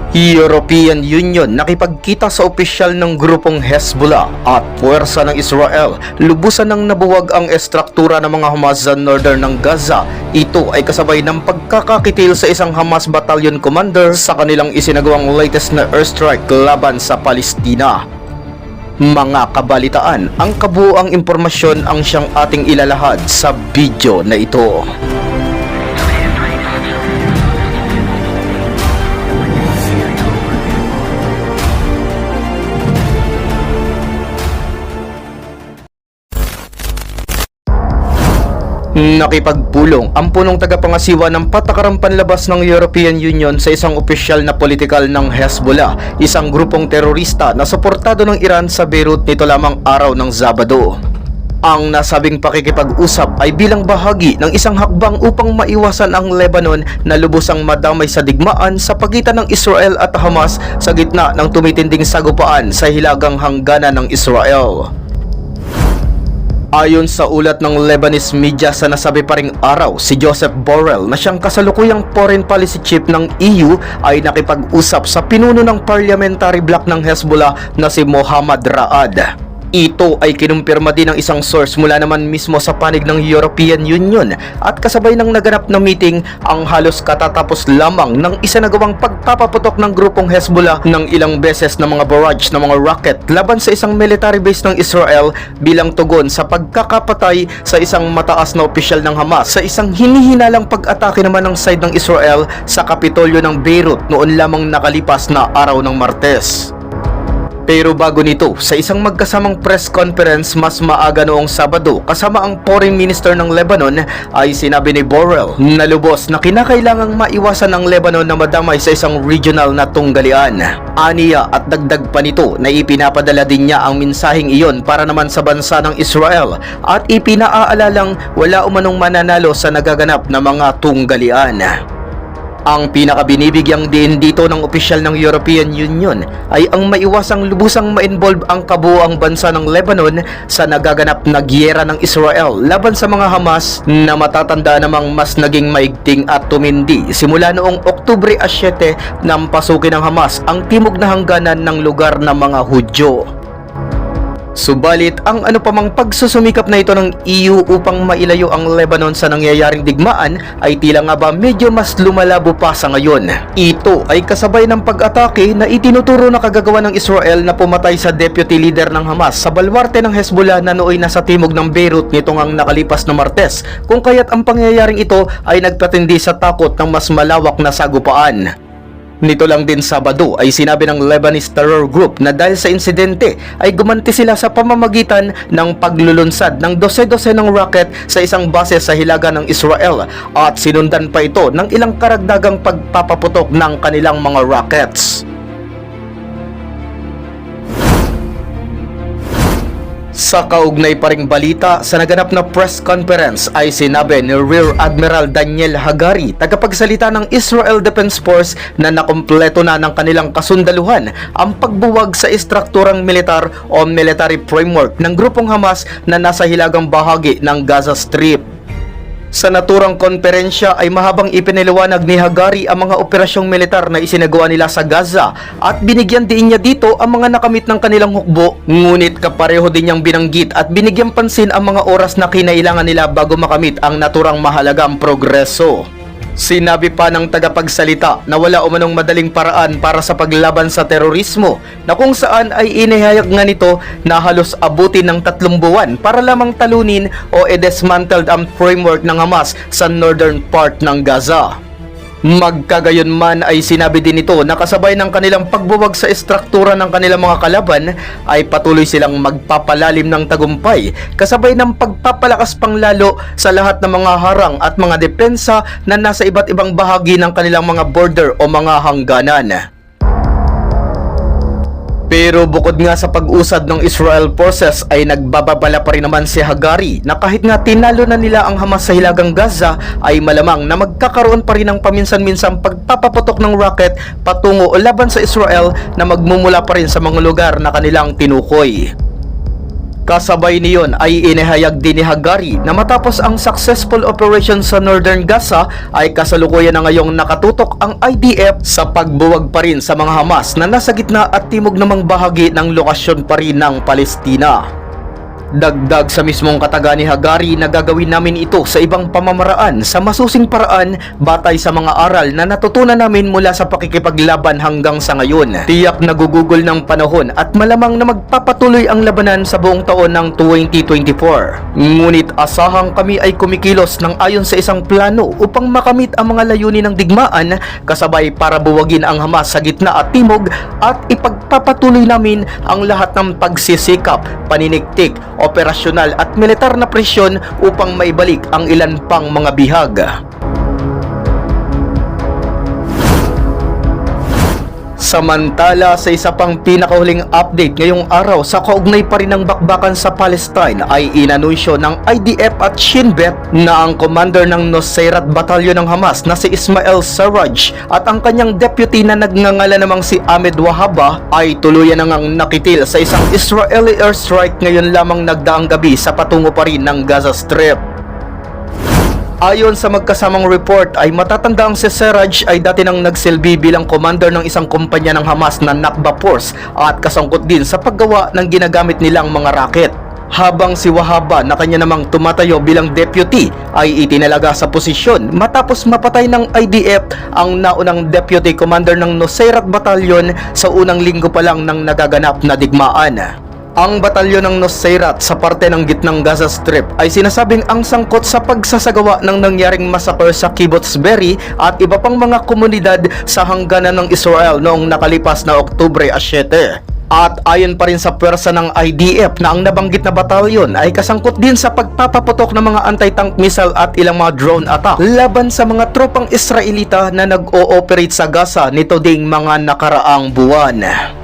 European Union nakipagkita sa opisyal ng grupong Hezbollah at puwersa ng Israel. Lubusan ng nabuwag ang estruktura ng mga Hamas sa northern ng Gaza. Ito ay kasabay ng pagkakakitil sa isang Hamas battalion commander sa kanilang isinagawang latest na airstrike laban sa Palestina. Mga kabalitaan, ang kabuuang impormasyon ang siyang ating ilalahad sa video na ito. Nakipagpulong ang punong tagapangasiwa ng patakarang panlabas ng European Union sa isang opisyal na politikal ng Hezbollah, isang grupong terorista na suportado ng Iran sa Beirut nito lamang araw ng Sabado. Ang nasabing pakikipag-usap ay bilang bahagi ng isang hakbang upang maiwasan ang Lebanon na lubusang madamay sa digmaan sa pagitan ng Israel at Hamas sa gitna ng tumitinding sagupaan sa hilagang hangganan ng Israel. Ayon sa ulat ng Lebanese media sa nasabi pa ring araw, si Joseph Borrell na siyang kasalukuyang foreign policy chief ng EU ay nakipag-usap sa pinuno ng parliamentary bloc ng Hezbollah na si Mohammad Raad. Ito ay kinumpirma din ng isang source mula naman mismo sa panig ng European Union at kasabay ng naganap na meeting ang halos katatapos lamang ng isinagawang pagpapaputok ng grupong Hezbollah ng ilang beses na mga barrage ng mga rocket laban sa isang military base ng Israel bilang tugon sa pagkakapatay sa isang mataas na opisyal ng Hamas sa isang hinihinalang pag-atake naman ng side ng Israel sa Kapitolyo ng Beirut noon lamang nakalipas na araw ng Martes. Pero bago nito, sa isang magkasamang press conference mas maaga noong Sabado kasama ang Foreign Minister ng Lebanon ay sinabi ni Borrell na lubos na kinakailangang maiwasan ang Lebanon na madamay sa isang regional na tunggalian. Aniya at dagdag pa nito na ipinapadala din niya ang mensaheng iyon para naman sa bansa ng Israel at ipinaaalalang wala umanong mananalo sa nagaganap na mga tunggalian. Ang pinakabinibigyang din dito ng opisyal ng European Union ay ang maiwasang lubusang ma-involve ang kabuuang bansa ng Lebanon sa nagaganap na giyera ng Israel laban sa mga Hamas na matatanda namang mas naging maigting at tumindi simula noong Oktubre 7 nang pasukin ng Hamas ang timog na hangganan ng lugar ng mga Hudyo. Subalit, ang ano pamang pagsusumikap na ito ng EU upang mailayo ang Lebanon sa nangyayaring digmaan ay tila nga ba medyo mas lumalabo pa sa ngayon. Ito ay kasabay ng pag-atake na itinuturo na kagagawa ng Israel na pumatay sa deputy leader ng Hamas sa balwarte ng Hezbollah na nooy nasa timog ng Beirut nitong ang nakalipas na Martes, kung kaya't ang pangyayaring ito ay nagpatindi sa takot ng mas malawak na sagupaan. Nito lang din Sabado ay sinabi ng Lebanese Terror Group na dahil sa insidente ay gumanti sila sa pamamagitan ng paglulunsad ng dose-dosenang rocket sa isang base sa hilaga ng Israel at sinundan pa ito ng ilang karagdagang pagpapaputok ng kanilang mga rockets. Sa kaugnay pa ring balita, sa naganap na press conference ay sinabi ni Rear Admiral Daniel Hagari, tagapagsalita ng Israel Defense Force, na nakumpleto na ng kanilang kasundaluhan ang pagbuwag sa istrukturang militar o military framework ng grupong Hamas na nasa hilagang bahagi ng Gaza Strip. Sa naturang konferensya ay mahabang ipiniliwanag ni Hagari ang mga operasyong militar na isinagawa nila sa Gaza at binigyan din niya dito ang mga nakamit ng kanilang hukbo, ngunit kapareho din niyang binanggit at binigyan pansin ang mga oras na kinailangan nila bago makamit ang naturang mahalagang progreso. Sinabi pa ng tagapagsalita na wala umanong madaling paraan para sa paglaban sa terorismo na kung saan ay inihayag nga nito na halos abutin ng 3 buwan para lamang talunin o i-dismantled ang framework ng Hamas sa northern part ng Gaza. Magkagayon man ay sinabi din nito na kasabay ng kanilang pagbuwag sa istruktura ng kanilang mga kalaban ay patuloy silang magpapalalim ng tagumpay kasabay ng pagpapalakas pang lalo sa lahat ng mga harang at mga depensa na nasa iba't ibang bahagi ng kanilang mga border o mga hangganan. Pero bukod nga sa pag-usad ng Israel forces ay nagbababala pa rin naman si Hagari na kahit nga tinalo na nila ang Hamas sa hilagang Gaza ay malamang na magkakaroon pa rin ng paminsan-minsang pagpapaputok ng rocket patungo o laban sa Israel na magmumula pa rin sa mga lugar na kanilang tinukoy. Kasabay niyon ay inihayag din ni Hagari na matapos ang successful operation sa Northern Gaza ay kasalukuyan na ngayong nakatutok ang IDF sa pagbuwag pa rin sa mga Hamas na nasa gitna at timog namang bahagi ng lokasyon pa rin ng Palestina. Dagdag sa mismong kataga ni Hagari na gagawin namin ito sa ibang pamamaraan sa masusing paraan batay sa mga aral na natutunan namin mula sa pakikipaglaban hanggang sa ngayon. Tiyak na gugugol ng panahon at malamang na magpapatuloy ang labanan sa buong taon ng 2024. Ngunit asahang kami ay kumikilos ng ayon sa isang plano upang makamit ang mga layunin ng digmaan kasabay para buwagin ang Hamas sa gitna at timog at ipagpapatuloy namin ang lahat ng pagsisikap, paniniktik, operasyonal at militar na presyon upang maibalik ang ilan pang mga bihag. Samantala, sa isa pang pinakahuling update ngayong araw sa kaugnay pa rin ng bakbakan sa Palestine ay inanunsyo ng IDF at Shin Bet na ang commander ng Nusayrat Batalyon ng Hamas na si Ismail Sarraj at ang kanyang deputy na nagngangalan namang si Ahmed Wahaba ay tuluyan nang nakitil sa isang Israeli airstrike ngayon lamang nagdaang gabi sa patungo pa rin ng Gaza Strip. Ayon sa magkasamang report ay matatandaang si Sarraj ay dati nang nagsilbi bilang commander ng isang kumpanya ng Hamas na Nakba Force at kasangkot din sa paggawa ng ginagamit nilang mga rocket. Habang si Wahaba na kanya namang tumatayo bilang deputy ay itinalaga sa posisyon matapos mapatay ng IDF ang naunang deputy commander ng Nusayrat Batalyon sa unang linggo pa lang ng nagaganap na digmaan. Ang batalyon ng Nusayrat sa parte ng gitnang Gaza Strip ay sinasabing ang sangkot sa pagsasagawa ng nangyaring massacre sa Kibbutz Be'eri at iba pang mga komunidad sa hangganan ng Israel noong nakalipas na Oktubre 7. At ayon pa rin sa pwersa ng IDF na ang nabanggit na batalyon ay kasangkot din sa pagpapaputok ng mga anti-tank missile at ilang mga drone attack laban sa mga tropang Israelita na nag-ooperate sa Gaza nito ding mga nakaraang buwan.